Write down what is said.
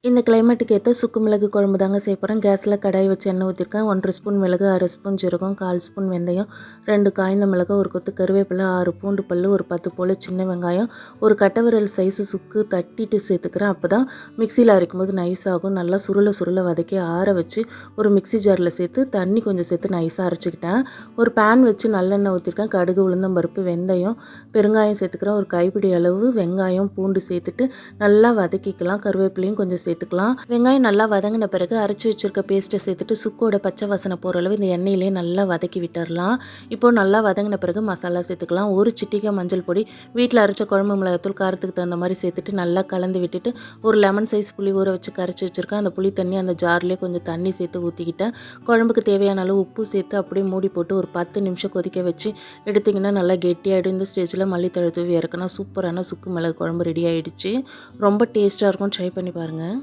இந்த கிளைமேட்டுக்கு ஏற்ற சுக்கு மிளகு குழம்பு தாங்க செய்ய போகிறேன். கேஸில் கடாய் வச்சு எண்ணெய் ஊற்றிருக்கேன். 1 ஸ்பூன் மிளகு, 1/2 ஸ்பூன் ஜீரகம், 1/4 ஸ்பூன் வெந்தயம், 2 காய்ந்த மிளகு, ஒரு கொத்து கருவேப்பிலை, 6 பூண்டு பல், ஒரு 10 போல் சின்ன வெங்காயம், ஒரு கட்டவிரல் சைஸு சுக்கு தட்டிட்டு சேர்த்துக்கிறேன். அப்போ தான் மிக்சியில் அரைக்கும்போது நைஸ் ஆகும். நல்லா சுருள சுருள வதக்கி ஆற வச்சு ஒரு மிக்சி ஜாரில் சேர்த்து தண்ணி கொஞ்சம் சேர்த்து நைஸாக அரைச்சிக்கிட்டேன். ஒரு பேன் வச்சு நல்லெண்ணெய் ஊற்றிருக்கேன். கடுகு, உளுந்தம்பருப்பு, வெந்தயம், பெருங்காயம் சேர்த்துக்கிறேன். ஒரு கைப்பிடி அளவு வெங்காயம் பூண்டு சேர்த்துட்டு நல்லா வதக்கிக்கலாம். கருவேப்பிலையும் கொஞ்சம் சேர்த்துக்கலாம். வெங்காயம் நல்லா வதங்கின பிறகு அரைச்சி வச்சிருக்க பேஸ்ட்டை சேர்த்துட்டு சுக்கோட பச்சை வாசனை போகிற அளவு இந்த எண்ணெயிலே நல்லா வதக்கி விட்டுறலாம். இப்போது நல்லா வதங்கின பிறகு மசாலா சேர்த்துக்கலாம். ஒரு சிட்டிகை மஞ்சள் பொடி, வீட்டில் அரைச்ச குழம்பு மிளகாத்தூள், காரத்துக்கு தகுந்த மாதிரி சேர்த்துட்டு நல்லா கலந்து விட்டுட்டு ஒரு லெமன் சைஸ் புளி ஊற வச்சு கரைச்சி வச்சுருக்கேன். அந்த புளி தண்ணி அந்த ஜார்லேயே கொஞ்சம் தண்ணி சேர்த்து ஊற்றிக்கிட்டேன். குழம்புக்கு தேவையான அளவு உப்பு சேர்த்து அப்படியே மூடி போட்டு ஒரு 10 நிமிஷம் கொதிக்க வச்சு எடுத்திங்கன்னா நல்லா கெட்டியாகிடும். இந்த ஸ்டேஜில் மல்லித்தழை தூவி இறக்குனா சூப்பரான சுக்கு மிளகு குழம்பு ரெடி ஆகிடுச்சு. ரொம்ப டேஸ்ட்டாக இருக்கும். ட்ரை பண்ணி பாருங்கள்.